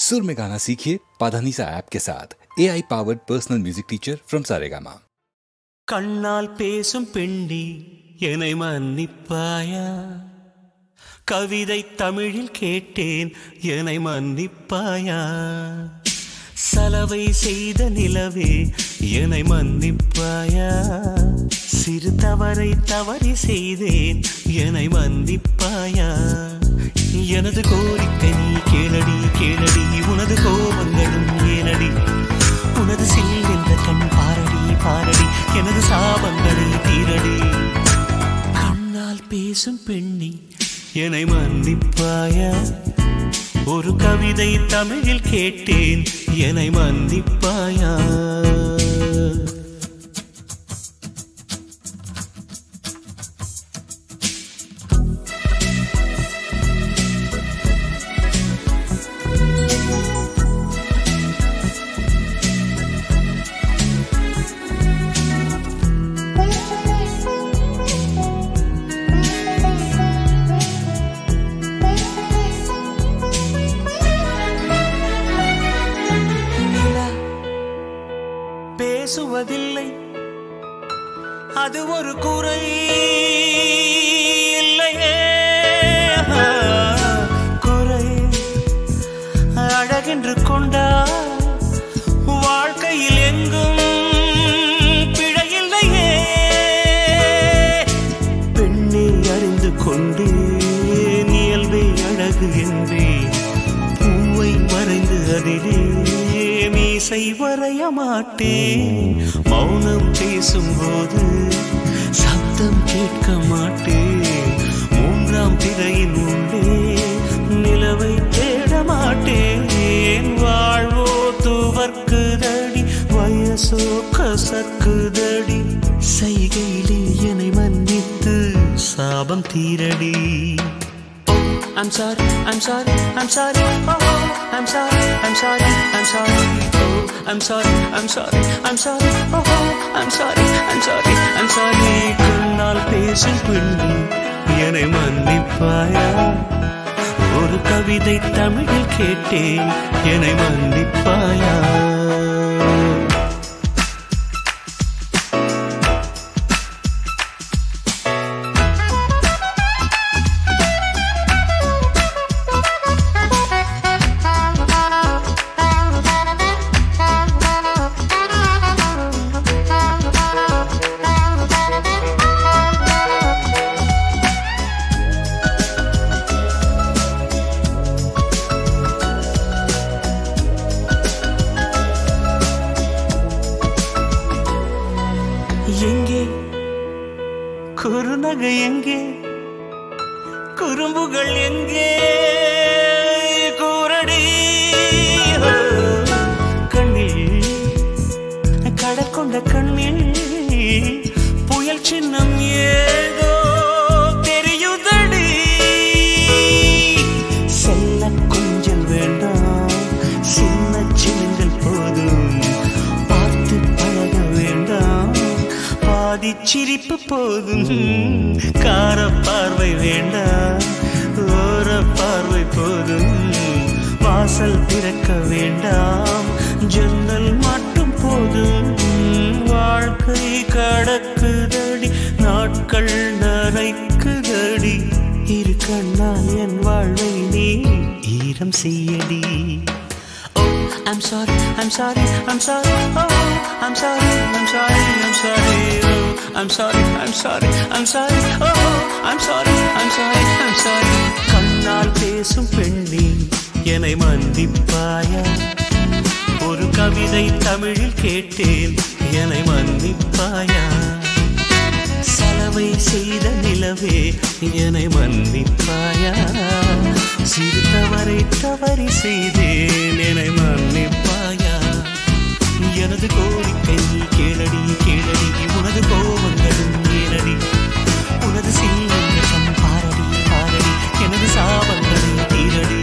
सुर में गाना सीखिए पाधानीसा ऐप के साथ AI powered personal music teacher from Saregama. கண்ணால் பேசும் பெண்ணி என்னை மன்னிப்பாயா? கவிதை தமிழில் கேட்டேன் என்னை மன்னிப்பாயா? சலவை செய்த நிலவே என்னை மன்னிப்பாயா? சிறு தவறி செய்தேன் என்னை மன்னிப்பாயா? எனது கோரிக்கை நீ கேளடி கேளடி, உனது கோபங்களும் ஏனடி? உனது சில் என்ற கண் பாரடி பாரடி, எனது சாபங்களை தீரடி. கண்ணால் பேசும் பெண்ணி என்னை மன்னிப்பாயா? ஒரு கவிதை தமிழில் கேட்டேன் என்னை மன்னிப்பாயா? பேசுவதில்லை அது ஒரு குறை இல்லையே, குறை அழகென்று கொண்டா வாழ்க்கையில் எங்கும் பிழையில்லையே. பெண்ணை அறிந்து கொண்டே இயல்பே அழகு என்றே பூவை வரைந்து அதிலே மீசை வரைய மாட்டேன். மௌனம் பேசும்போது சப்தம் கேட்க மாட்டேன். மூன்றாம் திரையின் உள்ளே நிலவை தேட மாட்டேன். வாழ்வோ துவர்க்குதடி, வயசோ கசக்குதடி. செய்கையிலே என்னை மன்னித்து சாபம் தீரடி. I'm sorry, I'm sorry, I'm sorry, oh, I'm sorry, I'm sorry, I'm sorry, oh, I'm sorry, I'm sorry, I'm sorry, oh, I'm sorry, I'm sorry, I'm sorry. கண்ணால் பேசும் பெண்ணி என்னை மன்னிப்பாயா? ஒரு கவிதை தமிழில் கேட்டேன் என்னை மன்னிப்பாயா? எங்கே குறுநகை, எங்கே குறும்புகள், எங்கே கூரடி? கண்ணில் கடற்கொண்ட கண்ணில் புயல் சின்னம் ஏதோ தெரியுதடி. செல்ல கொஞ்சல் வேண்டாம், சின்ன சின்னங்கள் போதும். பார்த்து பழக வேண்டாம், பாதி சிரிப்பு போதும். கார பார்வை வேண்டாம், ஓர பார்வை போதும். வாசல் திறக்க வேண்டாம், ஜன்னல் மட்டும் போதும். வாழ்க்கை கடக்குதடி, நாட்கள் நரைக்குதடி. இரு கண்ணால் என் வாழ்வை நீ ஈரம் செய்யடி. I'm sorry, I'm sorry, I'm sorry, oh, I'm sorry, I'm sorry, I'm sorry, oh, I'm sorry, I'm sorry, I'm sorry, oh, I'm sorry, I'm sorry, I'm sorry. கண்ணால் பேசும் பெண்ணி என்னை மன்னிப்பாயா? ஒரு கவிதை தமிழில் கேட்டேன் என்னை மன்னிப்பாயா? சலவை செய்த நிலவே என்னை மன்னிப்பாயா? சிறு தவறி செய்தேன் என்னை மன்னிப்பாயா? எனது கோரிக்கை கேளடி கேளடி, உனது கோபங்களும் ஏனடி? உனது சின்னம் பாரடி பாரடி, எனது சாபங்களும் தீரடி.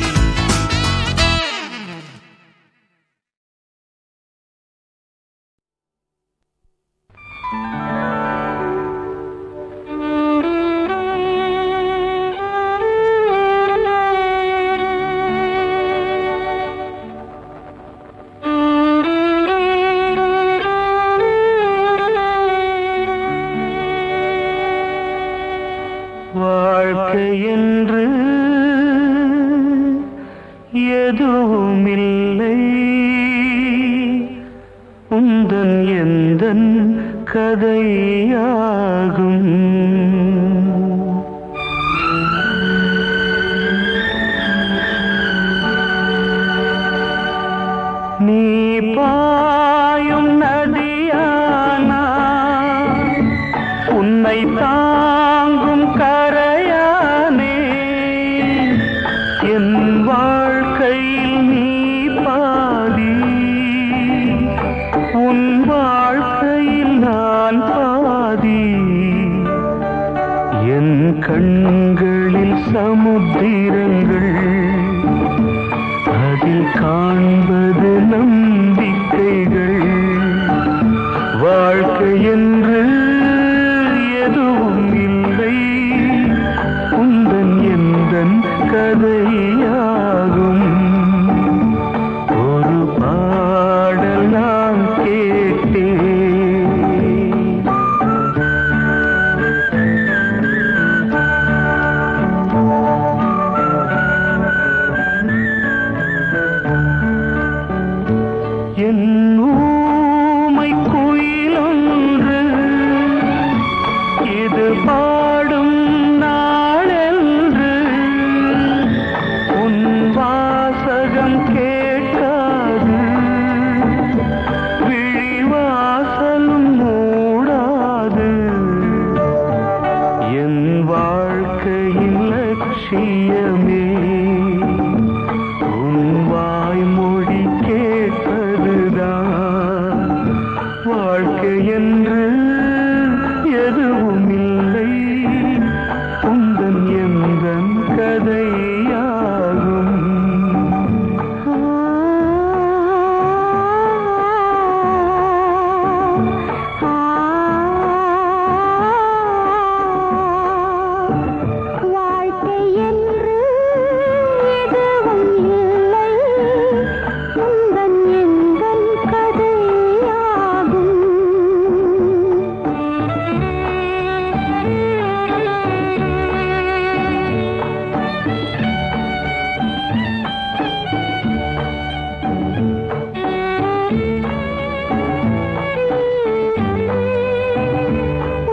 எதுவுமில்லை உந்தன் எந்தன் கதையாகும். நீ பாயும் நதியானா உன்னை தாங்கும் கரையானே என் வாழ்க்கையில் நீ பாதி உன் வாழ்க்கையில் நான் பாதி என் கண்களில் சமுத்திரங்கள் அதில் காண்பது நம்பிக்கைகள் வாழ்க்கை என்று எதுவும் இல்லை உந்தன் எந்தன் கதையாகும். ஒரு பாடல் நான் கேட்டேன் என் ஊமை குயிலொன்று இது பாடும் நாளென்று உன் வாசகம் கேட்காது விழிவாசலும் மூடாது என் வாழ்க்கையின் லட்சியமே உன் வாய்மொழி கேட்பதுதான் வாழ்க்கை என்று எதுவும் இல்லை உந்தன் எந்தன் கதையாகும். வாழ்க்கை என்று எதுவும் இல்லை உந்தன் எந்தன் கதையாகும்.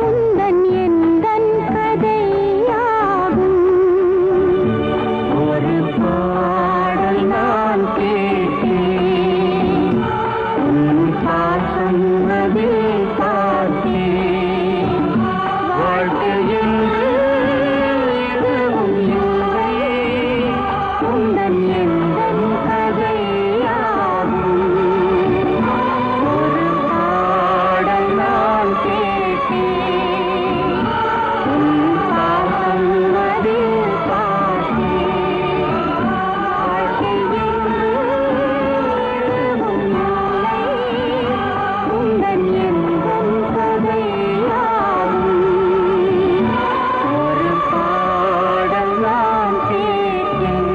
உந்தன் எந்தன் கதையாகும். ஒரு பாடல் நான் கேட்டேன் உன் பாசம் அதில் பார்த்தேன் வாழ்க்கை என்று எதுவும் இல்லை உந்தன் எந்தன் கதையாகும். ஒரு பாடல் நான் கேட்டேன் உன் பாசம் அதில் பார்த்தேன் வாழ்க்கை என்று எதுவும் இல்லை உந்தன் எந்தன் கதையாகும். ஒரு பாடல் நான் கேட்டேன்.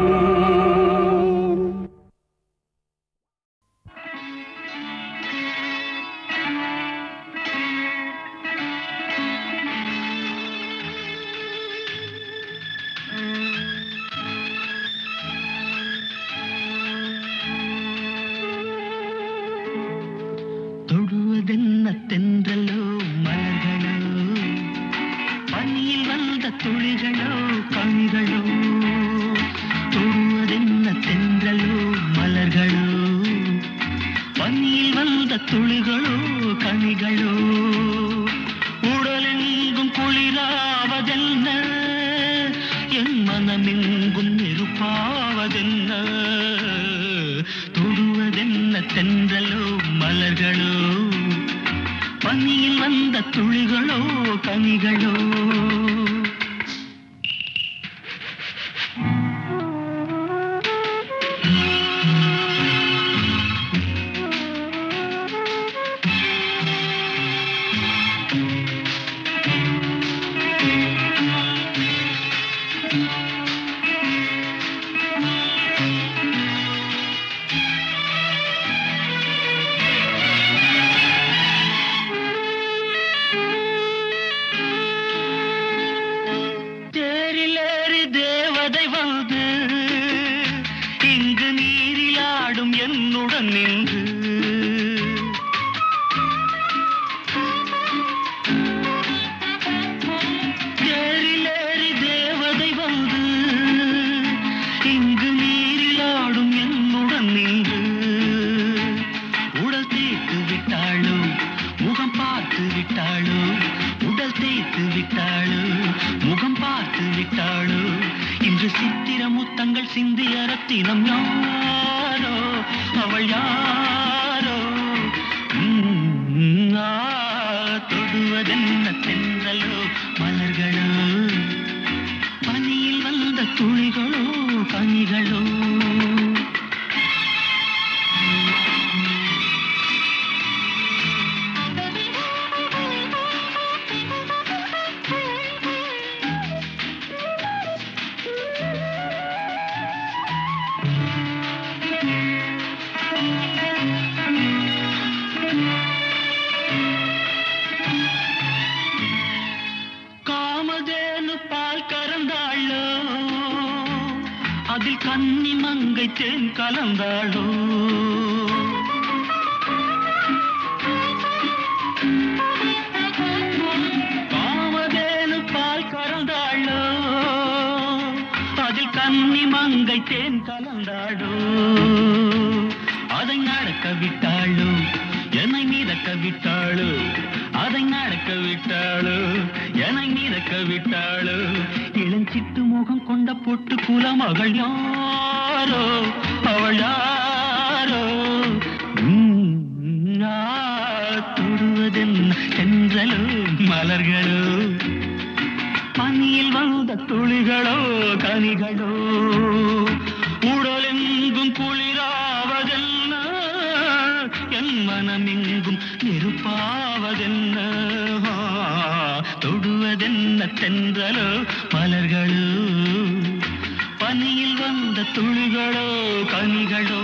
தொடுவதென்ன தென்றலோ மலர்களோ பனியில் வந்த துளிகளோ கனிகளோ தொடுவதென்ன தென்றலோ மலர்களோ பனியில் வந்த துளிகளோ கனிகளோ உடலெங்கும் குளிராவதென்ன என் மனமெங்கும் நெருப்பாவதென்ன தொடுவதென்ன தென்றலோ மலர்களோ பனியில் வந்த துளிகளோ கனிகளோ நீரிலாடும் என்னுடன் நின்று தேரிலேறி தேவதை வந்து இங்கு நீரிலாடும் என்னுடன் நின்று உடல் தேய்த்து விட்டாளோ முகம் பார்த்து விட்டாளோ உடல் தேய்த்து விட்டாளோ முகம் பார்த்து விட்டாளோ இன்று சித்திர முத்தங்கள் சிந்திய ரத்தினம் யாரோ அவள் யாரோ தொடுவதென்ன தென்றலோ மலர்களோ பனியில் வந்த துளிகளோ கனிகளோ அதில் கன்னி மங்கை தேன் கலந்தாளோ காமதேனு பால் கறந்தாளோ அதில் கன்னி மங்கை தேன் கலந்தாளோ அதை நடக்க விட்டாளோ என்னை மிதக்க விட்டாளோ அதை நடக்க விட்டாளோ என்னை மிதக்க விட்டாளோ இளஞ்சிட்டு முகம் கொண்ட பொட்டு குலமகள் யாரோ அவள் யாரோ தொடுவதென்ன தென்றலோ மலர்களோ பனியில் வந்த துளிகளோ கனிகளோ உடலெங்கும் குளிராவதென்ன என் மனமெங்கும் நெருப்பாவதென்ன தொடுவதென்ன தென்றலோ மலர்களோ பனியில் வந்த துளிகளோ கனிகளோ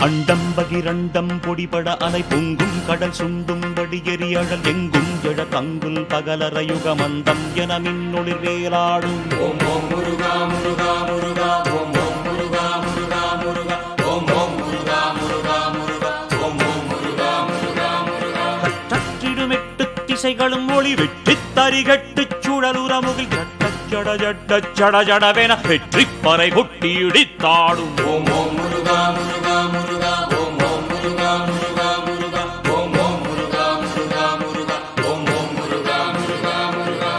அண்டம் பகிரண்டம் பொடிபட அலை பொங்கும் கடல் சுண்டும்படி எரியழல் எங்கும் எழ கங்குல் பகலற யுகமந்தம் என மின்னொளிர் வேலாடும் ஓம் ஓம் முருகா முருகா முருகா ஓம் ஓம் முருகா முருகா முருகா ஓம் ஓம் முருகா முருகா முருகா ஓம் ஓம் முருகா முருகா முருகா கற்றிடும் எட்டு திசைகளும் ஒளி வெட்டித் தரிகட்டுச் சுழலுறமுகில் ஜட ஜட ஜட ஜடவென வெற்றி பறை கொட்டி இடித்தாடும் ஓம் ஓம் முருகா முருகா முருகா ஓம் ஓம் முருகா முருகா முருகா ஓம் ஓம் முருகா முருகா முருகா ஓம் ஓம் முருகா முருகா முருகா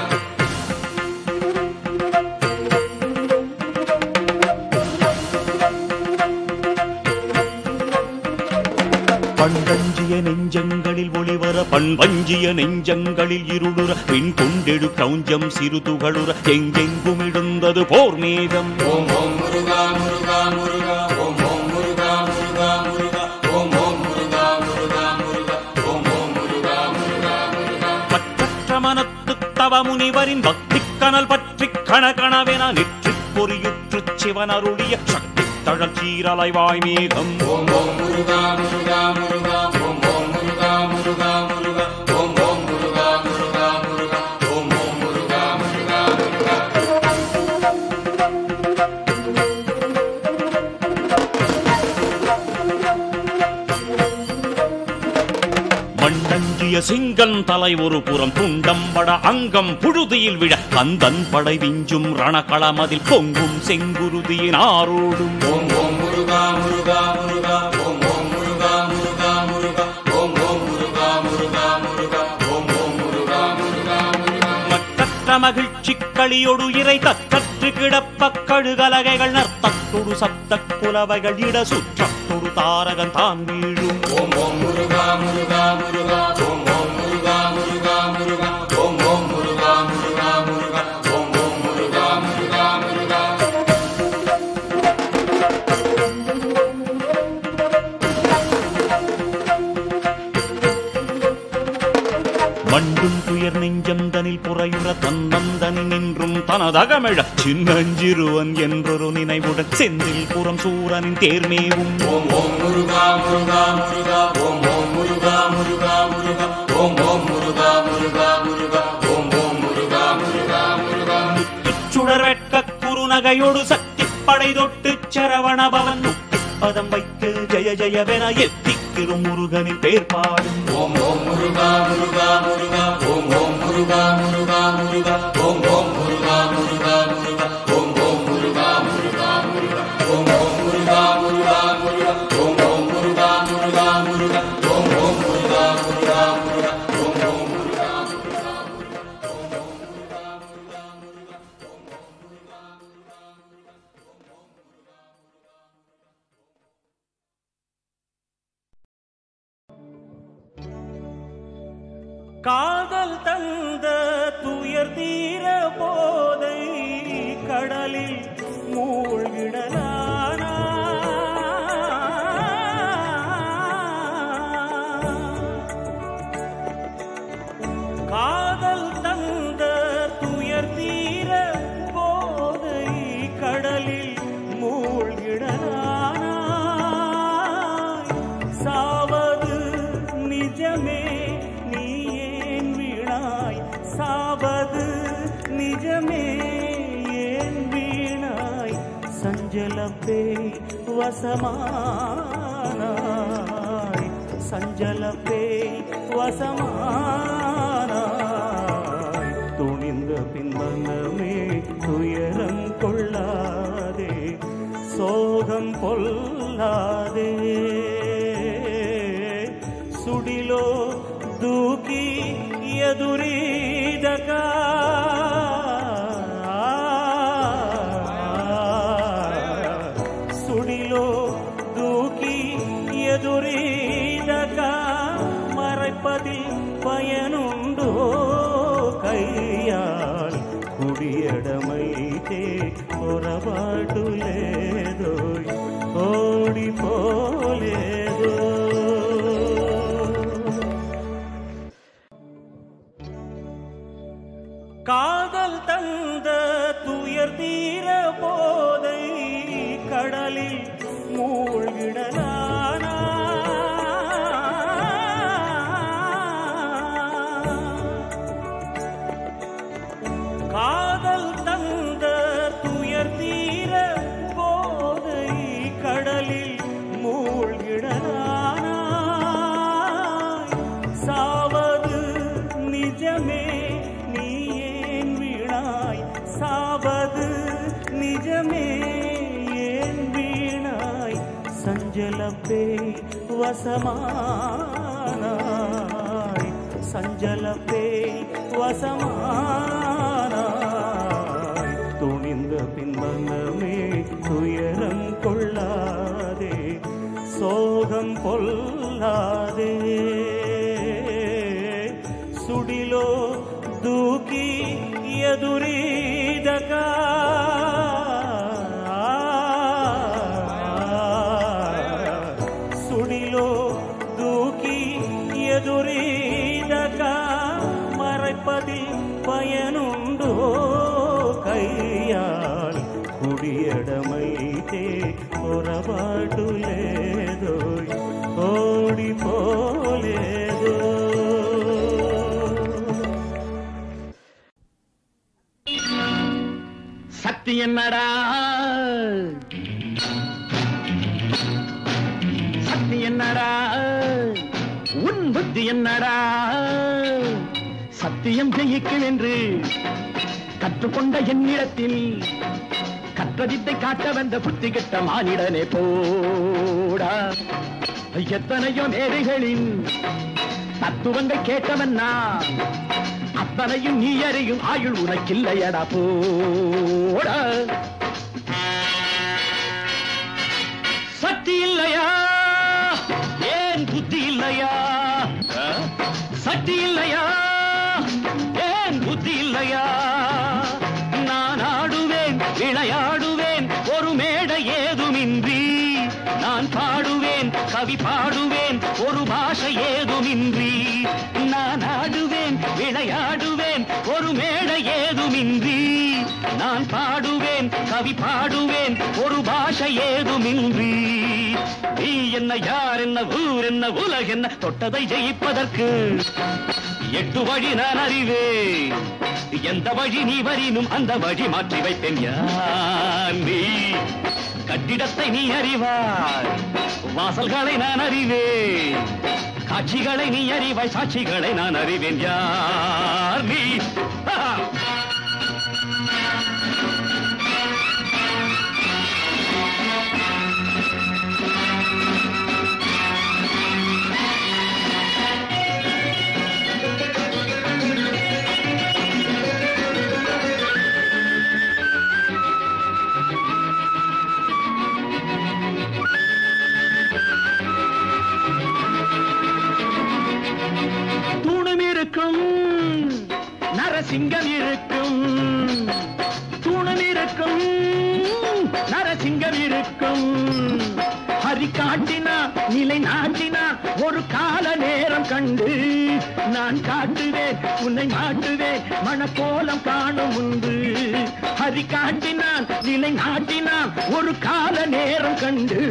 பண்டஞ்சிய நெஞ்சங்களில் ஒளிவர பண்பஞ்சிய நெஞ்சங்களில் இருளுற பின் கொண்டெடு கௌஞ்சம் சிறு துகளுற எங்கெங்கும் இடுந்தது போர் மேகம் ஓம் ஓம் முருகா முருகா முருகா ஓம் ஓம் முருகா முருகா முருகா ஓம் ஓம் முருகா முருகா முருகா ஓம் ஓம் முருகா முருகா முருகா பற்றற்ற மனத்து தவ முனிவரின் பக்தி கனல் பற்றி கணகணவென நெற்றி பொறியுற்று சிவன் அருளிய சக்தி தழல் சீரலைவாய் மேகம் ஓம் ஓம் முருகா முருகா முருகா ஓம் ஓம் முருகா முருகா முருகா ஓம் ஓம் முருகா முருகா முருகா ஓம் ஓம் முருகா முருகா முருகா மண்டஞ்சிய சிங்கன் தலை ஒரு புறம் துண்டம்பட அங்கம் புழுதியில் விழ கந்தன் படை விஞ்சும் ரணகளமதில் பொங்கும் செங்குருதியின் ஆரோடும் ஓம் ஓம் முருகா முருகா முருகா ஓம் ஓம் முருகா முருகா முருகா ஓம் ஓம் முருகா முருகா முருகா ஓம் ஓம் முருகா முருகா முருகா மற்றற்ற மகிழ்ச்சி களியொடு இறை தற்றற்று கிடப்ப கழுகலகைகள் நர்த்தத்தொடு சப்த குலவைகள் இட சுற்றத்தொடு தாரகன் தான் வீழும் ஓம் ஓம் முருகா முருகா முருகா ஓம் ஓம் முருகா முருகா முருகா ஓம் ஓம் முருகா முருகா முருகா ஓம் ஓம் முருகா முருகா முருகா துயர் நெஞ்சம் தனில் புறையுற தன்னந்தனி நின்றும் தனதகமிழ சின்னஞ்சிறுவன் என்றொரு நினைவுடன் செந்தில் புறம் சூரனின் தேர்மேவும் ஓம் ஓம் முருகா முருகா முருகா ஓம் ஓம் முருகா முருகா முருகா ஓம் ஓம் முருகா முருகா முருகா ஓம் ஓம் முருகா முருகா முருகா சுடர் வெட்க குறுநகையோடு சக்தி படை தொட்டு சரவண பவன் பதம் வைத்து ஜெய ஜெயவென எத்திக்கிரு முருகனின் பேர் பாடும் ஓம் ஓம் முருகா முருகா முருகா ஓம் ஓம் முருகா முருகா முருகா ஓம் ஓம் முருகா முருகா முருகா ஓம் ஓம் முருகா முருகா முருகா ஓம் ஓம் முருகா முருகா முருகா ஓம் ஓம் முருகா முருகா முருகா ஓம் ஓம் முருகா முருகா முருகா ஓம் ஓம் முருகா முருகா காதல் தந்த துயர் தீர போதை கடலில் மூழ்கிடலானா காதல் தந்த துயர் தீர போதை கடலில் மூழ்கிடலானா சாவது நிஜமே சாவது நிஜமே ஏன் வீணாய் சஞ்சலப்பே வசமானாய் சஞ்சலப்பே வசமானாய் துணிந்த பின்பமே துயரம் கொள்ளாதே சோகம் கொள்ளாதே சுடிலோ தூக்கி எதுரீதகா சுடிலோ தூக்கி எதுரீதகா மறைப்பதில் பயனுண்டோ கையால் కుడియడమైతే పొరపాటు లేదో ఓడిపోలేదో காதல் தந்த துயர் தீர போதை கடலில் மூழ்கிடலானா காதல் தந்த துயர் தீர போதை கடலில் மூழ்கிடலானா சாவது நிஜமே சாவது நிஜமே ஏன் வீணாய் சஞ்சலப்பே வசமானாய் சஞ்சலப்பே வசமானாய் துணிந்த பின்பமே துயரம் கொள்ளாதே சோகம் கொள்ளாதே சுடிலோ దూకి ఎదురీదగా సుడిలో దూకి ఎదురీదగా మறைப்பதில் பயனுண்டோ கையால் కుడియడమైతే పొరపాటు లేదో ఓడిపోలేదో சக்தி என்னடா சக்தி என்னடா உன் புத்தி என்னடா சத்தியம் ஜெயிக்கும் என்று கற்றுக்கொண்ட என்னிடத்தில் கற்றதித்தை காட்ட வந்த புத்தி கெட்ட மானிடனே போடா எத்தனையோ மேடைகளின் தத்துவங்கள் கேட்டவன் நான் அத்தனையும் நீ அறியும் ஆயுள் உனக்கில்லையடா போடா சக்தி இல்லையா ஏன் புத்தி இல்லையா சக்தி இல்லையா ஏன் புத்தி இல்லையா நான் ஆடுவேன் விளையாடுவேன் ஒரு மேடை ஏதுமின்றி நான் பாடுவேன் கவி பாடுவேன் பாடுவேன் ஒரு பாஷை ஏதுமின்றி, நான் ஆடுவேன் விளையாடுவேன் ஒரு மேடை ஏதுமின்றி, நான் பாடுவேன் கவி பாடுவேன் ஒரு பாஷை ஏதுமின்றி. நீ என்ன யார் என்ன ஊர் என்ன உலகென்ன தொட்டதை ஜெயிப்பதற்கு 8 வழி நான் அறிவேன். எந்த வழி நீ வரினும் அந்த வழி மாற்றி வைப்பேன். யார் நீ? கட்டிடத்தை நீ அறிவாய், வாசல்களை நான் அறிவேன், காட்சிகளை நீ அறிவாய், சாட்சிகளை நான் அறிவேன். யார் நீ? நரசிங்கம் இருக்கும், தூணம் இருக்கும், நரசிங்கம் இருக்கும். ஹரி காட்டினா நிலை நாட்டினா ஒரு கால நேரம் கண்டு, நான் காட்டுவேன் உன்னை மாட்டுவேன் மணக்கோலம் காணும் முன்பு. ஹரி காட்டினான் நிலை நாட்டினான் ஒரு கால நேரம் கண்டு,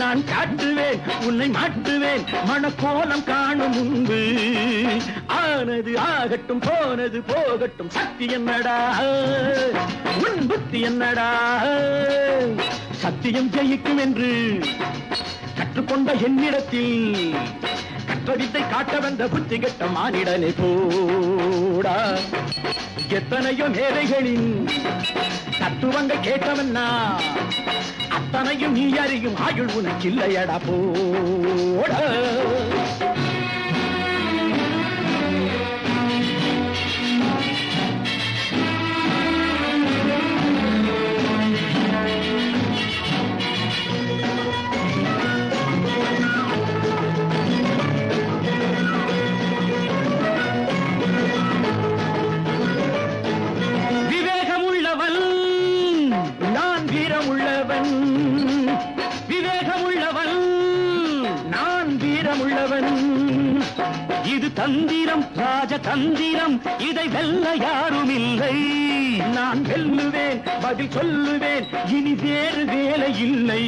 நான் காட்டுவேன் உன்னை மாட்டுவேன் மணக்கோலம் காணும் முன்பு. ஆனது ஆகட்டும் போனது போகட்டும், சக்தி என்னடா உன் புத்தி என்னடா? சத்தியம் ஜெயிக்கும் என்று கற்றுக்கொண்ட என்னிடத்தில் கற்ற வித்தை காட்ட வந்த புத்தி கெட்ட மானிடனை போடா. எத்தனையோ மேதைகளின் தத்துவங்கள் கேட்டவன்னா அத்தனையும் நீ அறியும் ஆயுள் உனக்கு இல்லையடா போடா. இது தந்திரம் ராஜதந்திரம், இதை வெல்ல யாரும் இல்லை. நான் வெல்லுவேன் பதில் சொல்லுவேன், இனி வேறு வேலை இல்லை.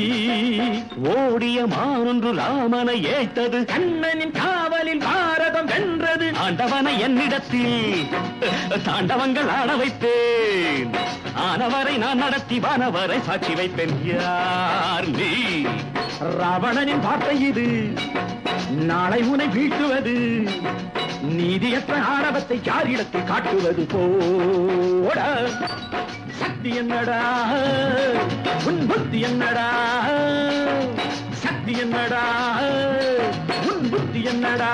ஓடிய மானொன்று ராமனை ஏற்றது, கண்ணனின் காவலில் பாரதம் வென்றது. ஆண்டவனை என்னிடத்தில் தாண்டவங்கள் ஆட வைப்பேன், ஆனவரை நான் நடத்தி வானவரை சாட்சி வைப்பேன். யார் நீ? ராவணனின் வார்த்தை இது, நாளை உனை வீழ்த்துவது. நீதியற்ற ஆணவத்தை யாரிடத்தில் காட்டுவது போட. சக்தி என்னடா உன் புத்தி என்னடா? சக்தி என்னடா உன் புத்தி என்னடா?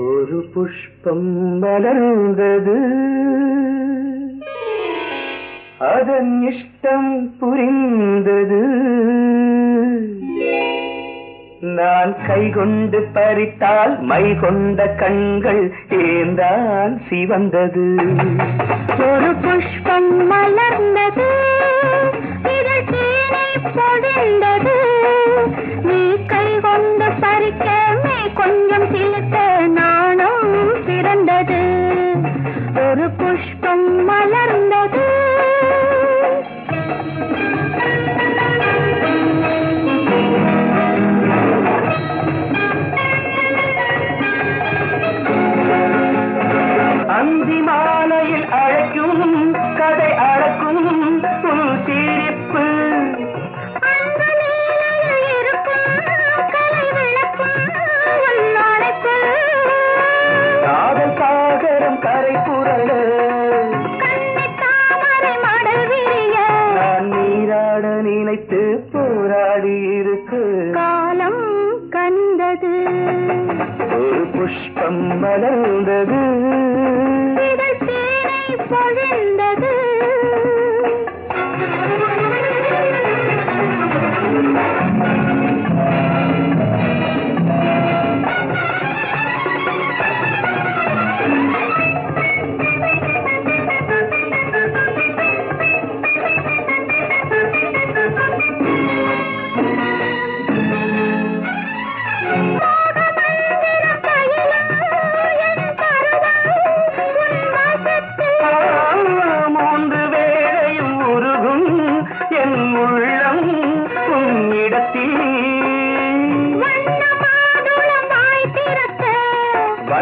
ஒரு புஷ்பம் மலர்ந்தது, அதன் இஷ்டம் புரிந்தது. நான் கைகொண்டு பறித்தால் மை கொண்ட கண்கள் ஏந்தான் சிவந்தது. ஒரு புஷ்பம் மலர்ந்தது, இதழ் தேனை பொழிந்தது. நீ கை கொண்டு பறிக்க மே கொஞ்சம் சிலுத்த நாணம் பிறந்தது. ஒரு புஷ்பம் மலர்ந்தது. அந்தி மாலையில் அழைக்கும் கதை அழக்கும் புல் சிரிப்பு. காதல் சாகரம் கரை புரள, நான் நீராட நினைத்து போராடி இருக்கு. காலம் கண்டது. ஒரு புஷ்பம் மலர்ந்தது, இதழ் தேனை பொழிந்தது.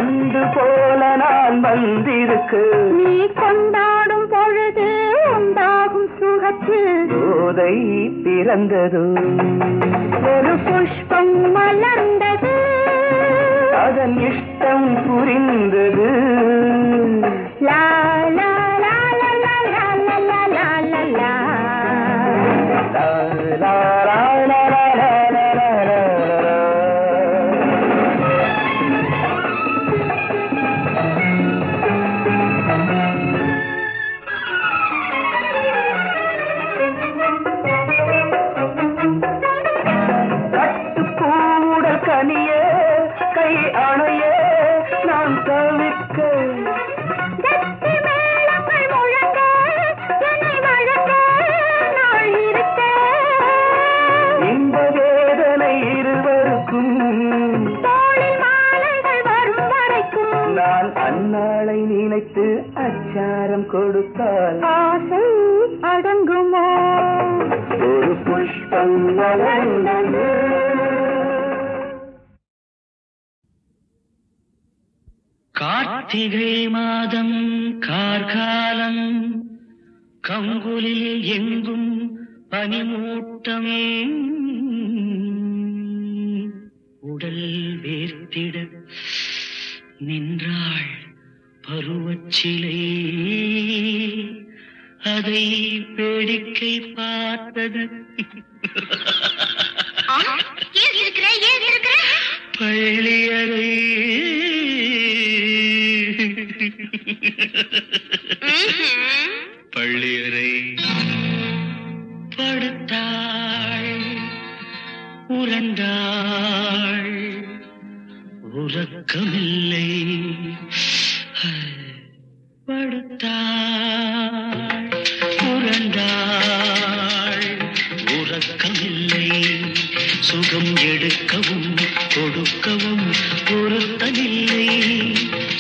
வண்டு போல நான் வந்திருக்கு. நீ கொண்டாடும் பொழுது உண்டாகும் சுகத்தில் போதை பிறந்தது. ஒரு புஷ்பம் மலர்ந்தது, அதன் இஷ்டம் புரிந்தது. லா லா லா லா லா லா லா லா லா லா லா. லா லா லா லா லா லா லா லா லா. கட்டுப்பூடல் கனியே கை அணையே நான் தவிக்க. கத்தி மேளங்கள் முழங்க, என்னை வழங்க நாள் இருக்க. இந்த வேதனை இருவருக்கும் தோளில் மாலைகள் வரும் வரைக்கும் நான் அந்நாளை நினைத்து அச்சாரம் கொடுத்தால் ஆசை அடங்குமோ? ஒரு புஷ்பம் வளர்ந்தது. கார்த்திகை மாதம் கார்காலம், கங்குலில் எங்கும் பனிமூட்டம், உடல் வேர்த்திட நின்றாள் பருவச்சிலை, அதை வேடிக்கை பார்த்தது பள்ளியறை. பள்ளியறை படுத்தாள், உறந்தாள், உறக்கமில்லை. படுத்தாள், உறந்தாள், உறக்கமில்லை. சுகம் எடுக்கவும் கொடுக்கவும் பொறுத்தனில்லை.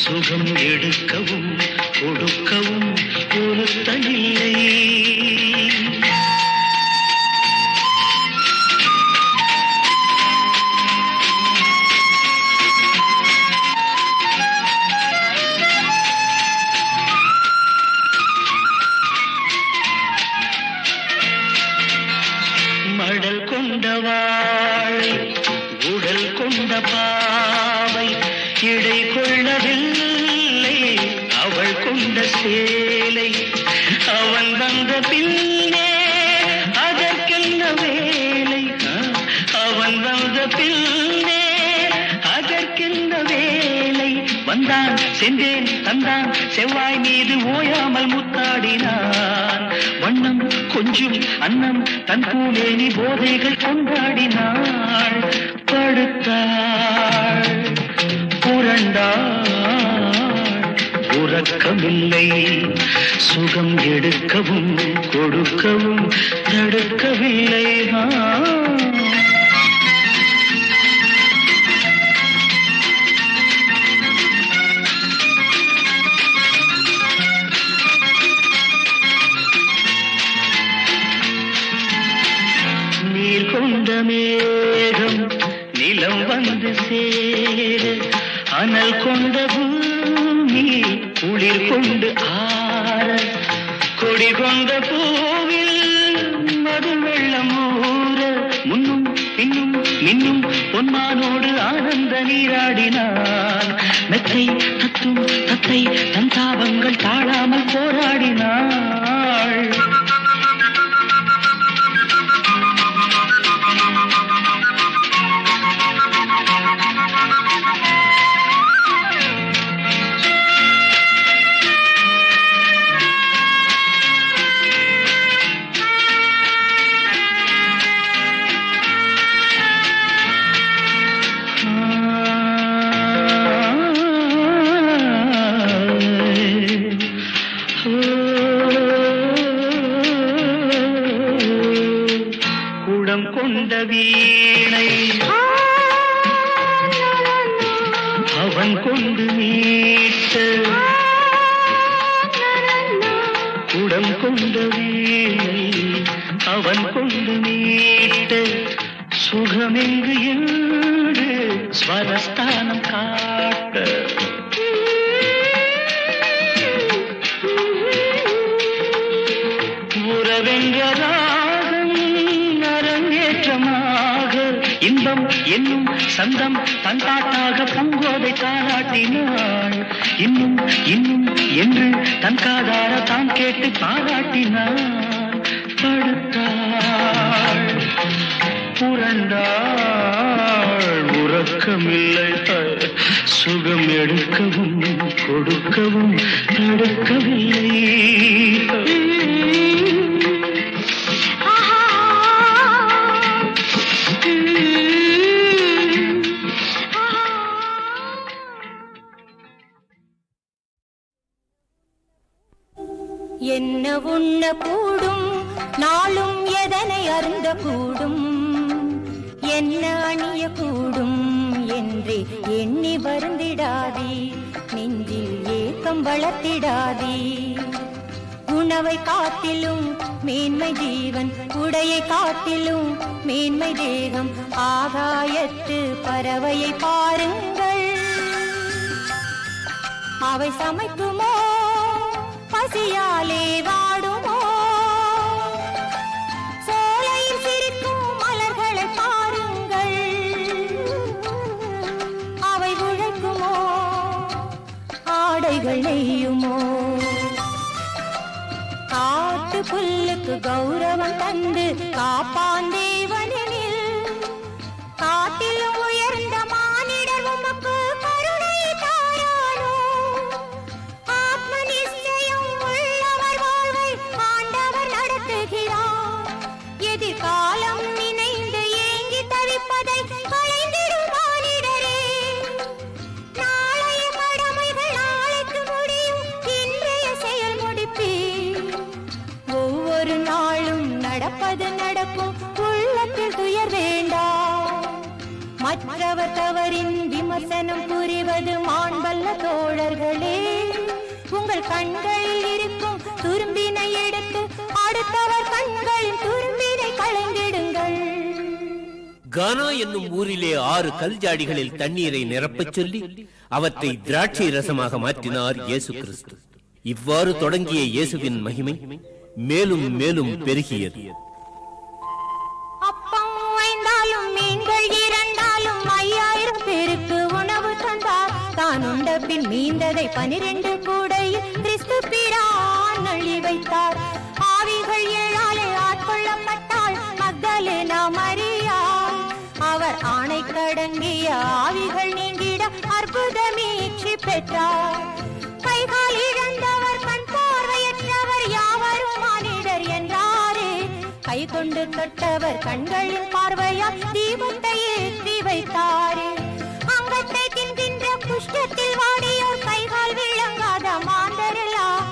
சுகம் எடுக்கவும் கொடுக்கவும் பொறுத்தனில்லை. மடல் கொண்டவாள் உடல் கொண்ட பாவை, இடை கொள்ளவில்லை அவள் கொண்ட சேலை. அவன் வந்த பின்னே அதற்கென்ன வேலை? அவன் வந்த பின்னே அதற்கென்ன வேலை? வந்தான் சென்றேன் தந்தான் செவ்வாய் மீது ஓயாமல் முத்தாடினான். வண்ணம் கொஞ்சம் அன்னம் தன் பூமேனி போதைகள் கொண்டாடினாள். படுத்தாள், புரண்டாள், உறக்கமில்லை. சுகம் எடுக்கவும் கொடுக்கவும் தடுக்கவில்லை. நீர் கொண்ட மேகம் நிலம் வந்து சேர, அனல் கொண்ட பூமி குளிர் கொண்டு ஆற, கொடி கொண்ட பூவில் மது வெள்ளம் ஊற, முன்னும் பின்னும் மின்னும் பொன்மானோடு ஆனந்த நீராடினான். மெத்தை தத்தும் தத்தை தன் தாபங்கள் தாழாமல் போராடினாள். என்னும் சந்தம் தன்பாட்டாக பூங்கோதை தாளாட்டினாள். இன்னும் இன்னும் என்று தன் காதார தான் கேட்டு பாராட்டினாள். படுத்தாள், புரண்டாள், உறக்கமில்லை, சுகம் எடுக்கவும் கொடுக்கவும் தடுக்கவில்லை. என்ன உண்ண கூடும் நாளும் எதனை அருந்த கூடும், என்ன அணிய கூடும் என்று எண்ணி வருந்திடாதே, நெஞ்சில் ஏக்கம் வளர்த்திடாதே. உணவை காட்டிலும் மேன்மை ஜீவன், உடையை காட்டிலும் மேன்மை தேகம். ஆகாயத்து பறவையை பாருங்கள், அவை சமைக்குமோ பசியாலே வாடுமோ? சோலையில் சிரிக்கும் மலர்களை பாருங்கள், அவை உழைக்குமோ ஆடைகள் நெய்யுமோ? காட்டு புல்லுக்கு கௌரவம் தந்து காப்பான் தேவனில், காட்டிலும் உயர்ந்த மானிடர் உமக்கு கருணை தாரானோ? ஆத்ம நிச்சயம் உள்ளவர் வாழ்வை ஆண்டவர் நடத்துகிறார். எதிர்காலம் நினைந்து ஏங்கி தவிப்பதை களைந்திடும் மானிடரே. நாளைய கடமைகள் நாளைக்கு முடியும், இன்றைய செயல் முடிப்பீர். ஒவ்வொரு நாளும் நடப்பது நடக்கும், உள்ளத்தில் துயர் வேண்டாம். மற்றவர் தவறின் விமர்சனம் புரிவது மாண்பல்ல தோழர்களே. உங்கள் கண்களில் இருக்கும் துரும்பினை எடுத்து அடுத்தவர் கண்களின் துரும்பினை களைந்திடுங்கள். கானா என்னும் ஊரிலே 6 கல் ஜாடிகளில் தண்ணீரை நிரப்பச் சொல்லி அவற்றை திராட்சை ரசமாக மாற்றினார் இயேசு கிறிஸ்து. இவ்வாறு தொடங்கிய இயேசுவின் மகிமை மேலும் மேலும் பெருகியது. அப்பம் 5 மீன்கள் 2 5000 பேருக்கு உணவு தந்தார். தான் உண்ட பின் மீந்ததை 12 கூடையில் கிறிஸ்து பிரான் அள்ளி வைத்தார். ஆவிகள் 7 ஆட்கொள்ளப்பட்டாள் மக்தலேனா மரியாள். அவர் ஆணை கடங்கிய ஆவிகள் நீங்கிட அற்புத மீட்சி பெற்றார். கைகால் இழந்தவர் கண் பார்வையற்றவர் யாவரும் மானிடர் என்றாரே. கை கொண்டு தொட்டவர் கண்களின் பார்வையால் தீபத்தை ஏற்றி வைத்தாரே. அங்கத்தை தின்கின்ற குஷ்டத்தில் வாடியோர் கைகால் விளங்காத மாந்தரெல்லாம்,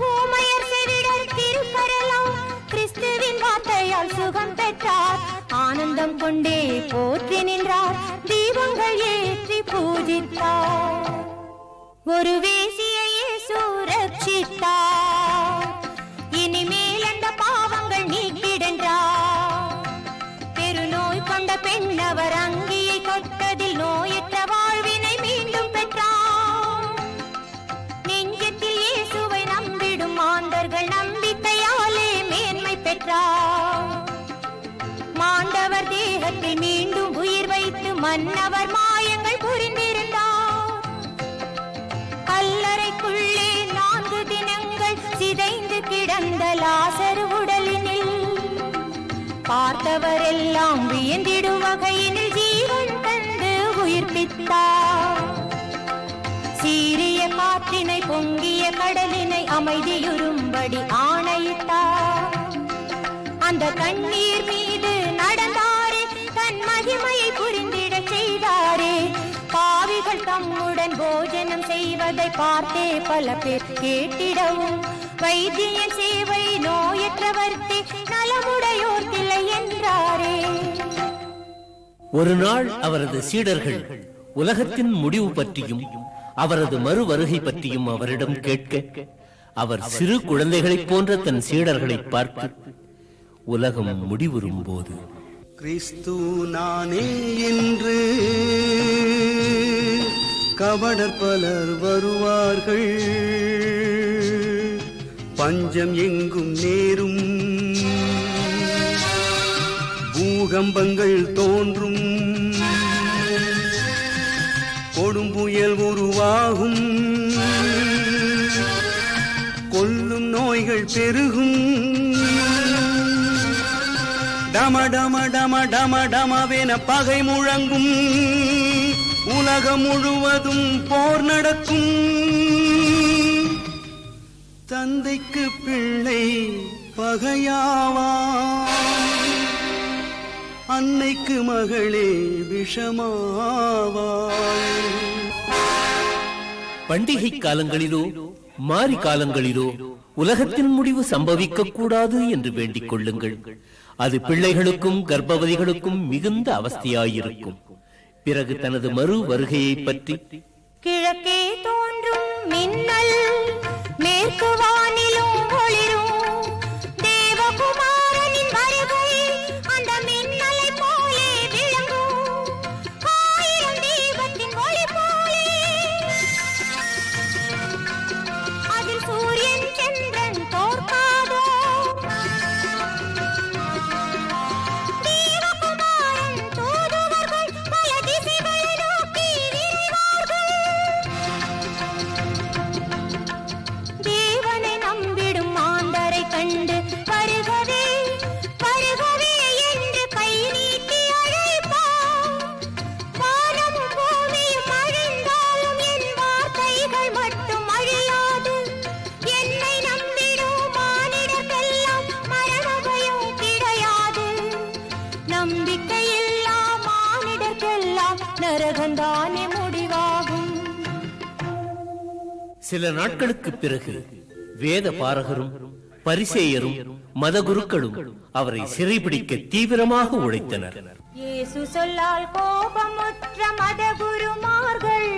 ஊமையர் செவிடர் திருக்கரெல்லாம் கிறிஸ்துவின் வார்த்தையால் சுகம் பெற்றார். ஆனந்தம் கொண்டே போற்றி நின்றார், தீபங்கள் ஏற்றி பூஜித்தார். ஒரு வேசியையே சுரட்சித்தார், இனிமேல் அந்த பாவங்கள் நீக்கிடென்றார். பெருநோய் கொண்ட பெண்ணவர் அங்கியை தொட்டதில் நோயற்ற வாழ்வினை மீண்டும் பெற்றார். நெஞ்சத்தில் இயேசுவை நம்பிடும் மாந்தர்கள் நம்பிக்கையாலே மேன்மை பெற்றார். மாண்டவர் தேகத்தில் மீண்டும் உயிர் வைத்து மன்னவர் மாயங்கள் புரிந்திருந்தார். கல்லறைக்குள்ளே 4 தினங்கள் சிதைந்து கிடந்த லாசரு உடலினில் பார்த்தவரெல்லாம் வியந்திடும் வகையினில் ஜீவன் தந்து உயிர்ப்பித்தார். சீரிய காற்றினை பொங்கிய கடலினை அமைதியுறும்படி ஆணையிட்டார். அந்த கண்ணீர் மீது நடந்தாரே, தன் மகிமையை புரிந்திட செய்தாரே. பாவிகள் தம்முடன் போஜனம் செய்வதை பார்த்தே பல பேர் கேட்டிடவும், வைத்தியன் சேவை நோயற்றவர்க்கு நலமுடையோர்க்கில்லை என்றாரே. ஒரு நாள் அவரது சீடர்கள் உலகத்தின் முடிவு பற்றியும் அவரது மறு வருகை பற்றியும் அவரிடம் கேட்க, அவர் சிறு குழந்தைகளைப் போன்ற தன் சீடர்களை பார்த்து, உலகம் முடிவுறும் போது கிறிஸ்து நானே என்று கபடர் பலர் வருவார்கள், பஞ்சம் எங்கும் நேரும், பூகம்பங்கள் தோன்றும், கொடும் புயல் உருவாகும், கொல்லும் நோய்கள் பெருகும், டம டம டம டம டமவென பகை முழங்கும், உலகம் முழுவதும் போர் நடக்கும். தந்தைக்கு பிள்ளை பகையாவான், அன்னைக்கு மகளே விஷமாவாள். பண்டிகை காலங்களிலோ மாரி காலங்களிலோ உலகத்தின் முடிவு சம்பவிக்க கூடாது என்று வேண்டிக் கொள்ளுங்கள். அது பிள்ளைகளுக்கும் கர்ப்பவதிகளுக்கும் மிகுந்த அவஸ்தையாயிருக்கும். பிறகு தனது மறு வருகையை பற்றி கிழக்கே தோன்றும் மின்னல் மேற்கு வானிலும் ஒளிரும், தேவகுமாரனின் வருகை அந்த மின்னலை போலே விளங்கும், ஆயிரம் தீபத்தின் ஒளி போலே அதில் சூரியன் சந்திரன் தோற்காதோ. தேவகுமாரன் தூதுவர்கள் பல திசைகளை நோக்கி விரைவார்கள். தேவனை நம்பிடும் மாந்தரை கண்டு வருகவே வருகவே என்று கை நீட்டி அழைப்பார். வானமும் பூமியும் அழிந்தாலும் என் வார்த்தைகள் மட்டும் அழியாது. என்னை நம்பிடும் மானிடர்க்கெல்லாம் மரண பயம் கிடையாது. நம்பிக்கையில்லா மானிடர்க்கெல்லாம் நரகந்தானே முடிவாகும். சில நாட்களுக்கு பிறகு வேத பாரகரும் பரிசேயரும் மதகுருக்களும் அவரை சிறைபிடிக்க தீவிரமாக உழைத்தனர். இயேசு சொல்லால் கோபமுற்ற மதகுருமார்கள்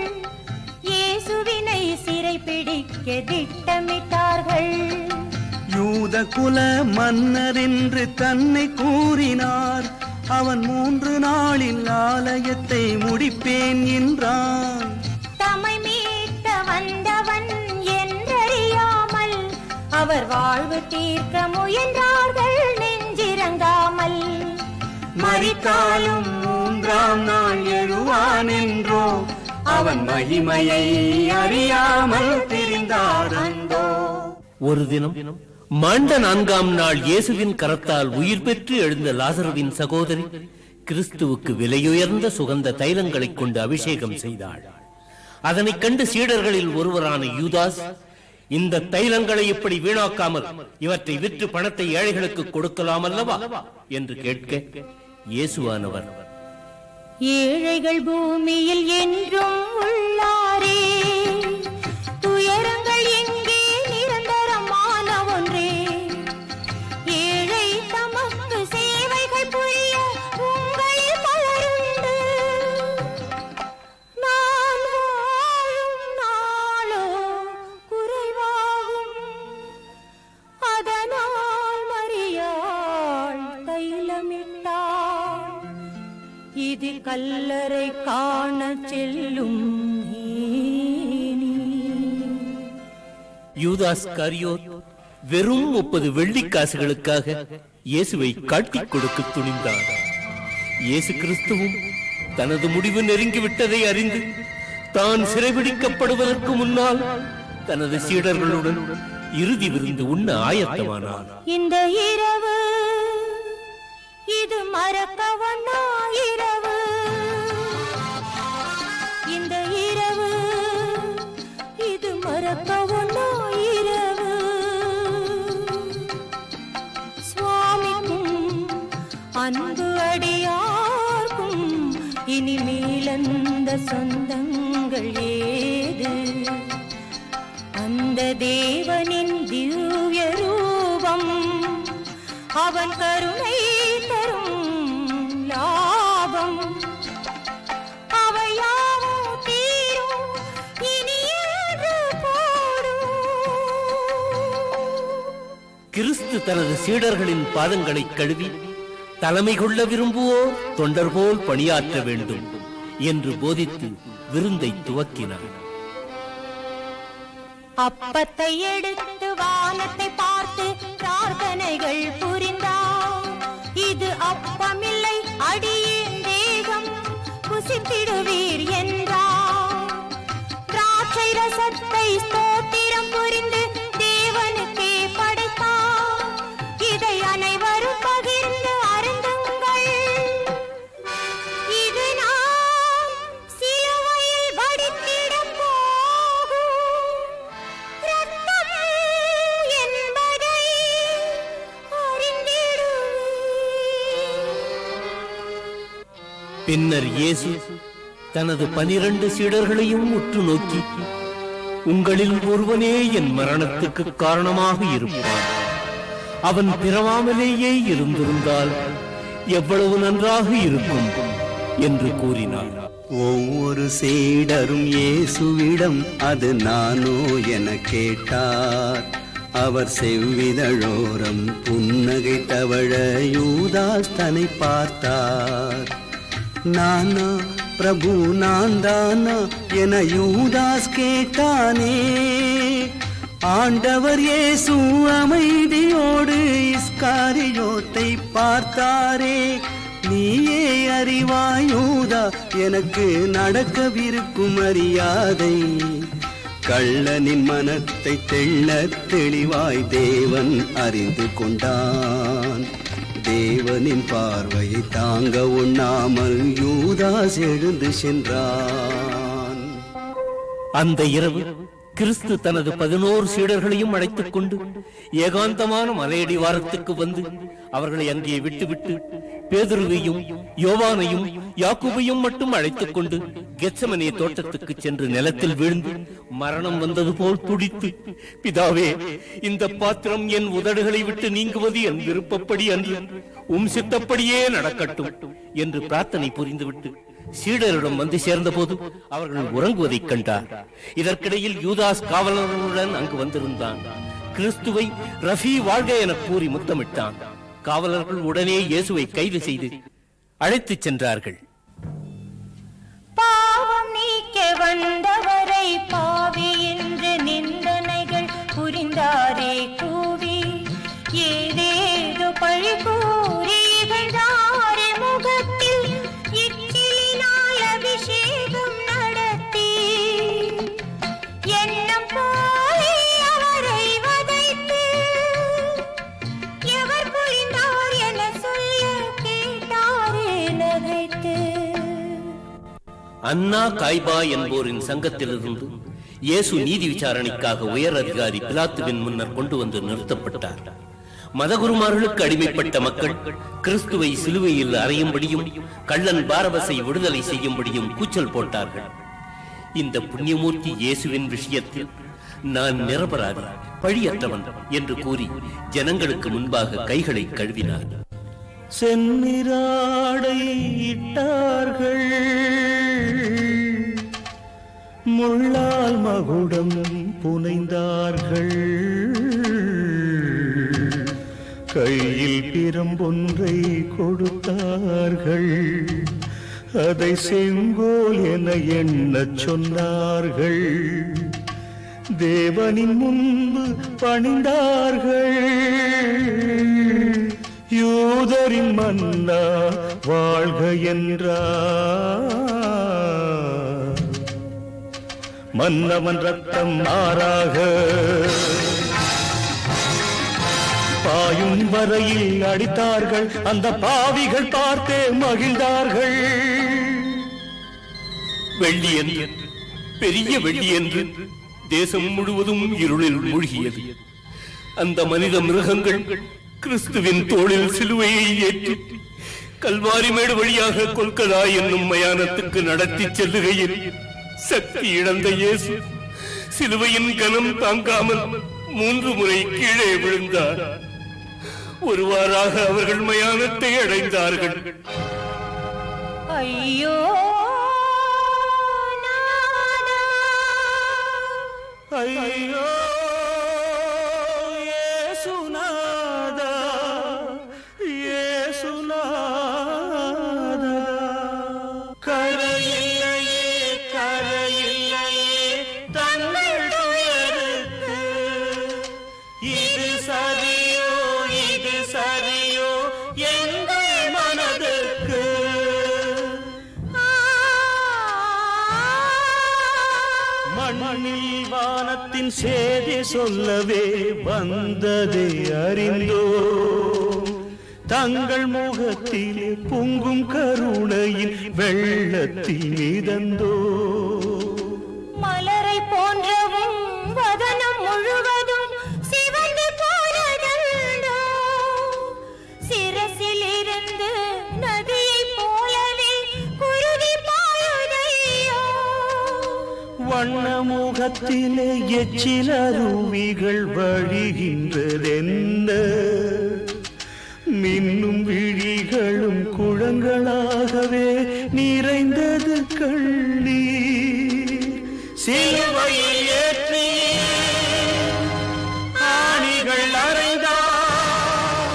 இயேசுவினை சிறைபிடிக்க திட்டமிட்டார்கள். யூத குல மன்னர் என்று தன்னை கூறினார், அவன் 3 நாளில் ஆலயத்தை முடிப்பேன் என்றான். தம்மை மீட்க வந்தவன் என்றறியாமல் அவர் வாழ்வு தீர்க்க முயன்றார்கள் நெஞ்சிரங்காமல். மரித்தாலும் 3ஆம் நாள் எழுவான் என்றோ அவன் மகிமையை அறியாமல் திரிந்தார் அந்தோ. ஒரு தினம் மாண்ட 4ஆம் நாள் இயேசுவின் கரத்தால் உயிர் பெற்று எழுந்த லாசருவின் சகோதரி கிறிஸ்துவுக்கு விலையுயர்ந்த சுகந்த தைலங்களைக் கொண்டு அபிஷேகம் செய்தாள். அதனைக் கண்டு சீடர்களில் ஒருவரான யூதாஸ், இந்த தைலங்களை இப்படி வீணாக்காமல் இவற்றை விற்று பணத்தை ஏழைகளுக்கு கொடுக்கலாம் அல்லவா என்று கேட்க, இயேசுவானவர், ஏழைகள் பூமியில் என்றும் உள்ளாரே, துயரங்கள் எங்கே நிரந்தரமான ஒன்றே. ஏழை தமக்கு சேவைகள் புரிய உங்களில் பலருண்டு. நான் வாழும் நாளோ குறைவாகும், அதனால் மரியாள் தைலமிட்டாள். இதில் கல்லறை காண செல்லும் யூதாஸ் காரியோத் வெறும் 30 வெள்ளிக்காசுகளுக்காக இயேசுவை காட்டிக் கொடுக்க துணிந்தார். இயேசு கிறிஸ்துவும் தனது முடிவு நெருங்கிவிட்டதை அறிந்து தான் சிறைபிடிக்கப்படுவதற்கு முன்னால் தனது சீடர்களுடன் இறுதி விருந்து உண்ண ஆயத்தமானார். இந்த இரவு இது மறக்கவனா இரவு, இந்த இரவு இது மறக்கவனா இரவு. சுவாமிக்கும் அன்பு அடியார்க்கும் இனிமேலந்த சொந்தங்கள் ஏது? அந்த தேவனின் திவ்ய ரூபம், அவன் கருணை தரும் லாபம், அவையாவும் தீரும் இனி என்று போடும். கிறிஸ்து தனது சீடர்களின் பாதங்களை கழுவி, தலைமை கொள்ள விரும்புவோர் தொண்டர் போல் பணியாற்ற வேண்டும் என்று போதித்து விருந்தை துவக்கினார். அப்பத்தை எடுத்து வானத்தை பார்த்து பிரார்த்தனைகள் புரிந்தார். இது அப்பமில்லை அடியேன் தேகம், புசித்திடுவீர் என்றார். பின்னர் இயேசு தனது 12 சீடர்களையும் உற்று நோக்கி, உங்களில் ஒருவனே என் மரணத்துக்கு காரணமாக இருப்பான். அவன் பிறவாமலேயே இருந்திருந்தால் எவ்வளவு நன்றாக இருக்கும் என்று கூறினார். ஒவ்வொரு சீடரும் இயேசுவிடம் அது நானோ என கேட்டார். அவர் செவ்விதழோரம் புன்னகை தவழ யூதாஸ் தன்னை பார்த்தார். நானா பிரபு நான் தானா என யூதாஸ் கேட்டானே. ஆண்டவர் இயேசு அமைதியோடு இஸ்காரியோத்தை பார்த்தாரே. நீயே அறிவாயூதா எனக்கு நடக்கவிருக்கும் மரியாதை. கள்ளனின் மனத்தை தெள்ளத் தெளிவாய் தேவன் அறிந்து கொண்டான். தேவனின் பார்வையை தாங்க உண்ணாமல் யூதாஸ் எழுந்து சென்றான். அந்த இரவு கிறிஸ்து தனது 11 சீடர்களையும் அழைத்துக் கொண்டு ஏகாந்தமான மலையடிவாரத்துக்கு வந்து அவர்களை அங்கே விட்டுவிட்டு பேதுருவையும் யோவானையும் யாக்கோபையும் மட்டும் அழைத்துக் கொண்டு கெத்செமனே தோட்டத்துக்கு சென்று நிலத்தில் வீழ்ந்து மரணம் வந்தது போல் துடித்து, பிதாவே, இந்த பாத்திரம் என் உதடுகளை விட்டு நீங்குவது என் விருப்பப்படி அன்று, உம் சித்தப்படியே நடக்கட்டும் என்று பிரார்த்தனை புரிந்துவிட்டு சீடரிடம் வந்து சேர்ந்த போது அவர்கள் உறங்குவதைக் கண்டார். இதற்கிடையில் யூதாஸ் காவலர்களுடன் அங்கு வந்திருந்தான். கிறிஸ்துவை ரஃபி வாழ்க என கூறி முத்தமிட்டான். காவலர்கள் உடனே இயேசுவை கைது செய்து அழைத்துச் சென்றார்கள். பாவம் நீக்க வந்தவரை பாவி என்று நிந்தனைகள் புரிந்தாரே கூவி, ஏதேதோ பழி கூறி இகழ்ந்தாரே முகத்தில் இச்சிலினால் அபிஷேகம் நடத்தி, எண்ணம் போலே அவரை வதைத்து எவர் புரிந்தார் என சொல்ல கேட்டாரே நகைத்து. அன்னா காய்பா என்போரின் சங்கத்திலிருந்து இயேசு நீதி விசாரணைக்காக உயர் அதிகாரி பிலாத்துவின் முன்னர் கொண்டு வந்து நிறுத்தப்பட்டார். மதகுருமார்களுக்கு அடிமைப்பட்ட மக்கள் கிறிஸ்துவை சிலுவையில் அறையும்படியும் கள்ளன் பாரபஸை விடுதலை செய்யும்படியும் கூச்சல் போட்டார்கள். இந்த புண்ணியமூர்த்தி இயேசுவின் விஷயத்தில் நான் நிரபராதி, பழியற்றவன் என்று கூறி ஜனங்களுக்கு முன்பாக கைகளை கழுவினார். செந்நிராடை இட்டார்கள், முள்ளால் மகுடம் புனைந்தார்கள், கையில் பிரம்பொன்றை கொடுத்தார்கள், அதை செங்கோல் என எண்ணச் சொன்னார்கள், தேவனின் முன்பு பணிந்தார்கள், யூதரின் மன்னா வாழ்க என்றார். மன்னவன் ரத்தம் ஆறாக பாயும் வரையில் அடித்தார்கள், அந்த பாவிகள் பார்த்தே மகிழ்ந்தார்கள். வெள்ளியன்று, பெரிய வெள்ளியன்று தேசம் முழுவதும் இருளில் மூழ்கியது. அந்த மனித மிருகங்கள் கிறிஸ்துவின் தோளில் சிலுவையை ஏற்றி கல்வாரி மேடு வழியாக கொல்கதா என்னும் மயானத்துக்கு நடத்தி செல்லுகையில் சக்தி இழந்த இயேசு சிலுவையின் கனம் தாங்காமல் 3 முறை கீழே விழுந்தார். ஒருவாறாக அவர்கள் மயானத்தை அடைந்தார்கள். ஐயோ ஐயோ இயேசுநாதா, இயேசுநாதா, கரையில்லையே கரையில்லையே தங்கள் துயருக்கு, இது சரியோ இது சரியோ எங்கள் மனதுக்கு. மண்ணில் வானத்தின் சேதி சொல்லவே வந்ததை அறிந்தோ, தங்கள் முகத்திலே பொங்கும் கருணையின் வெள்ளத்தில் மிதந்தோ. மலரை போன்றவும் வதனம் முழுவதும் சிவந்து போனதோ, சிரசில் இருந்து நதியை போலவே முகத்திலே எச்சில் அருவிகள் வழிகின்றதென்ன மின்னும் விழிகளும் குளங்களாகவே நிறைந்தது கண்ணீர் சிலுவையில் ஏற்றி ஆணிகள் அறைந்தார்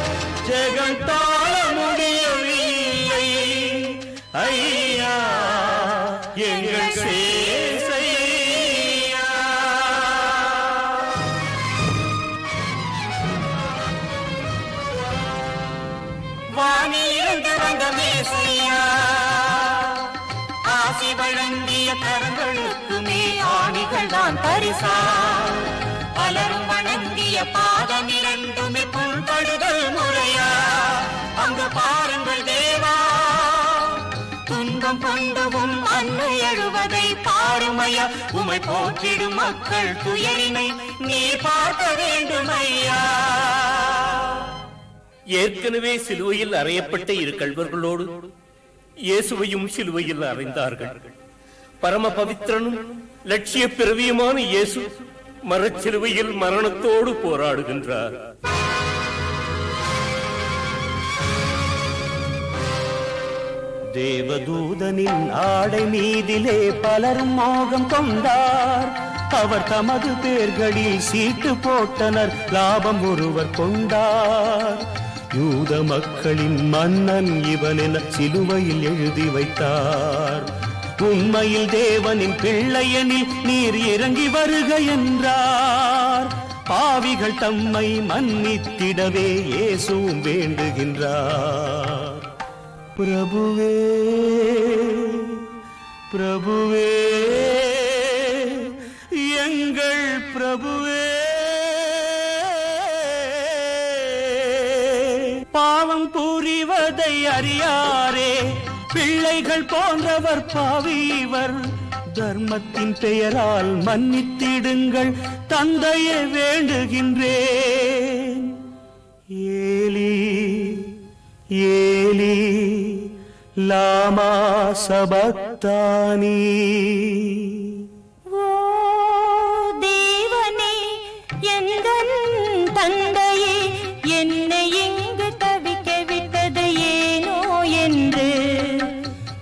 ஜெகம் தாழ முடியவில்லை ஐயா எங்கள் சேசையா. வானிலிருந்து வந்த மேசையா ஆசி வழங்கிய கரங்களுக்குமே ஆணிகள் தான் பரிசா பலரும் வணங்கிய பாதம் இரண்டுமே புண்படுதல் முறையா அங்கு பாருங்கள் தேவா துன்பம் கொண்டவும் அன்னை அழுவதை பாருமையா உமை போற்றிடும் மக்கள் துயரினை நீ பார்க்க வேண்டுமையா. ஏற்கனவே சிலுவையில் அறையப்பட்ட இரு கள்வர்களோடு இயேசுவையும் சிலுவையில் அறைந்தார்கள். பரம பவித்திரனும் லட்சிய பிறவியுமான இயேசு மரச்சிலுவையில் மரணத்தோடு போராடுகின்றார். தேவதூதனின் ஆடை மீதிலே பலரும் மோகம் கொண்டார். அவர் தமது பேர்களில் சீட்டு போட்டனர், லாபம் ஒருவர் கொண்டார். யூத மக்களின் மன்னன் இவன் என சிலுவையில் எழுதி வைத்தார். உண்மையில் தேவனின் பிள்ளையனில் நீர் இறங்கி வருக என்றார். பாவிகள் தம்மை மன்னித்திடவே இயேசுவும் வேண்டுகின்றார். பிரபுவே பிரபுவே எங்கள் பிரபுவே, பாவம் புரிவதை அறியாரே பிள்ளைகள் போன்றவர் பாவிவர். தர்மத்தின் பெயரால் மன்னித்திடுங்கள் தந்தையை வேண்டுகின்றேன். ஏலி ஏலி லாமா சபக்தானி. ஓ தேவனே எந்தன் தந்தையே என்னை இங்கு தவிக்க விட்டது ஏனோ என்று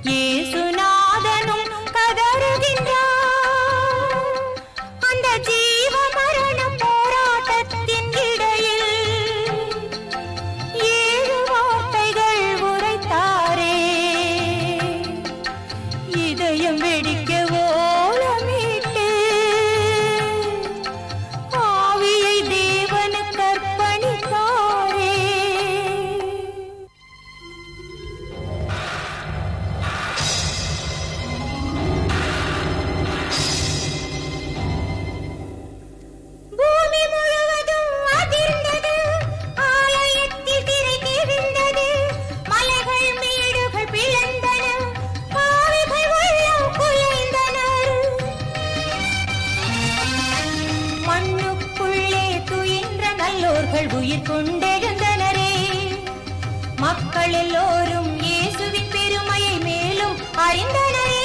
இயேசுநாதனும் கதறுகின்றார். அந்த ஜீவ மரண போராட்டத்தின் இடையில் 7 வார்த்தைகள் உரைத்தாரே, இதயம் வெடிக்க ஓலமிட்டு ஆவியை தேவனுக்கு அர்ப்பணித்தாரே. பூமி முழுவதும் அதிர்ந்தது, ஆலயத்தில் திரை கிழிந்தது, மலைகள் மேடுகள் பிளந்தன, பாவிகள் உள்ளம் குலைந்தனர். மண்ணுக்குள்ளே துயின்ற நல்லோர்கள் உயிர் கொண்டெழுந்தனரே. மக்கள் எல்லோரும் இயேசுவின் பெருமையை மேலும் அறிந்தனரே.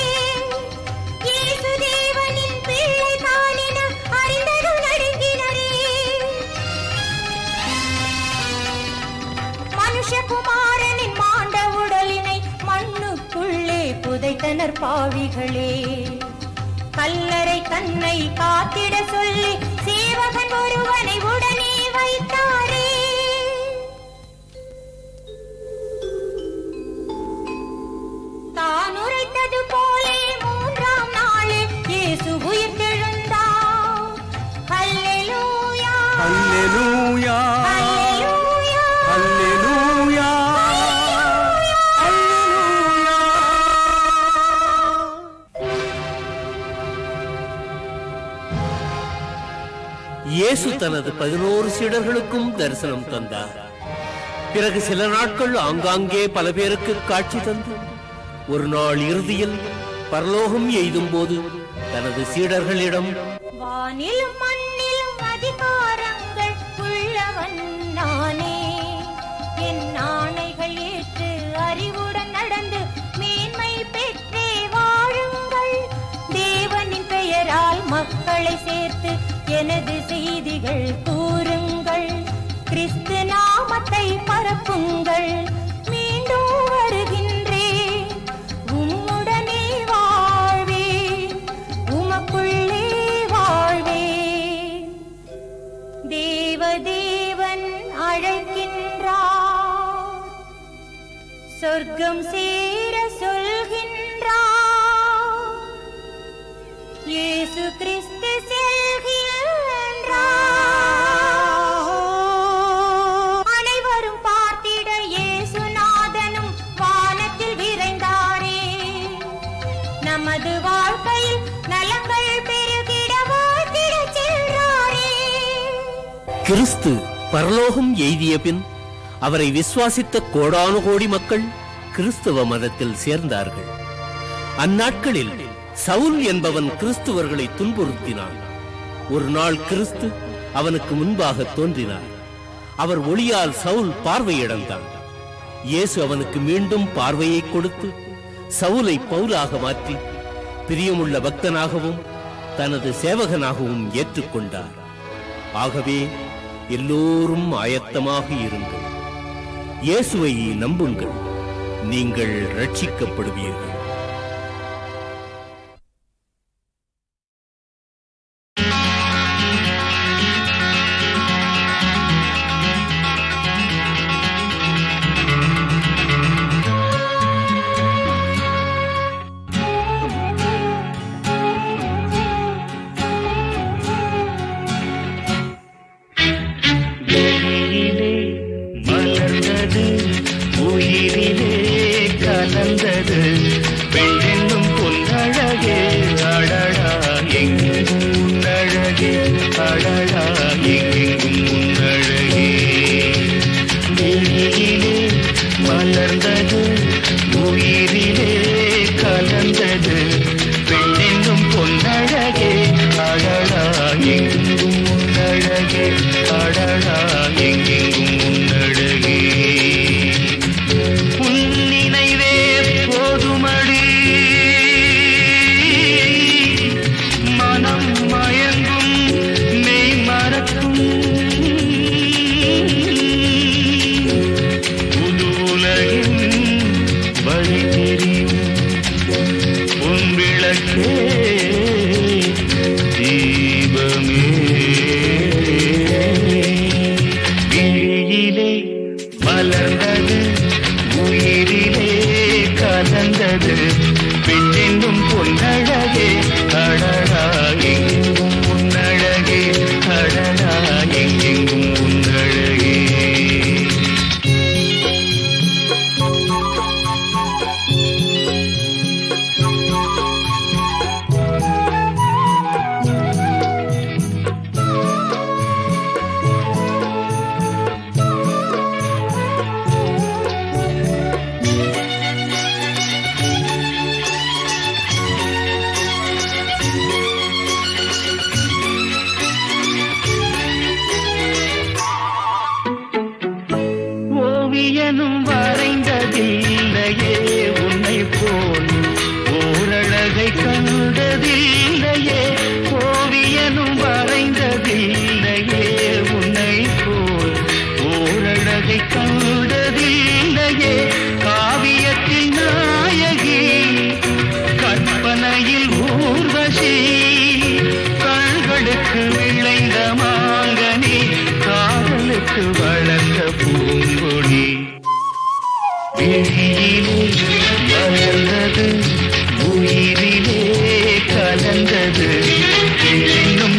இயேசு தேவனின் பிள்ளை தானென அறிந்ததும் நடுங்கினரே. மனுஷகுமாரனின் மாண்ட உடலினை மண்ணுக்குள்ளே புதைத்தனர் பாவிகளே. கல்லறை தன்னை காத்திட சொல்லி சேவகன் ஒருவனை உடனே வைத்தாரே. தான் உரைத்தது போலே 3ஆம் நாளில் இயேசு உயிர்த்தெழுந்தார். அல்லேலூயா அல்லேலூயா அல்லேலூயா அல்லேலூயா அல்லேலூயா. இயேசு தனது 11 சீடர்களுக்கும் தரிசனம் தந்தார். பிறகு சில நாட்கள் ஆங்காங்கே பல பேருக்கு காட்சி தந்து ஒரு நாள் இறுதியில் பரலோகம் எய்தும் போது தனது சீடர்களிடம், வானிலும் மண்ணிலும் அதிகாரங்கள் உள்ளவன் நானே. என் ஆணைகள் ஏற்று அறிவுடன் நடந்து மேன்மை பெற்றே வாழுங்கள். தேவனின் பெயரால் மக்களை செய்திகள் கூறுங்கள், கிறிஸ்து நாமத்தை பரப்புங்கள். மீண்டும் வருகின்றேன், உம்முடனே வாழ்வேன், உமக்குள்ளே வாழ்வேன். தேவதேவன் அழைக்கின்றார், சொர்க்கம் சேர சொல்கின்றார். இயேசு கிறிஸ்து செல்கின்றார். அனைவரும் பார்த்திட இயேசுநாதனும் வானத்தில் விரைந்தாரே. நமது வாழ்க்கையில் நலங்கள் பெருகிட வாழ்த்திட சென்றாரே. கிறிஸ்து பரலோகம் எய்திய பின் அவரை விசுவாசித்த கோடானு கோடி மக்கள் கிறிஸ்துவ மதத்தில் சேர்ந்தார்கள். அந்நாட்களில் சவுல் என்பவன் கிறிஸ்துவர்களை துன்புறுத்தினான். ஒரு நாள் கிறிஸ்து அவனுக்கு முன்பாக தோன்றினார். அவர் ஒளியால் சவுல் பார்வையிழந்தான். இயேசு அவனுக்கு மீண்டும் பார்வையை கொடுத்து சவுலை பவுலாக மாற்றி பிரியமுள்ள பக்தனாகவும் தனது சேவகனாகவும் ஏற்றுக்கொண்டார். ஆகவே எல்லோரும் ஆயத்தமாக இருங்கள். இயேசுவை நம்புங்கள், நீங்கள் ரட்சிக்கப்படுவீர்கள்.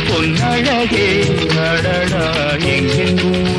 பொன்னழகே அடடா எங்கெங்கும்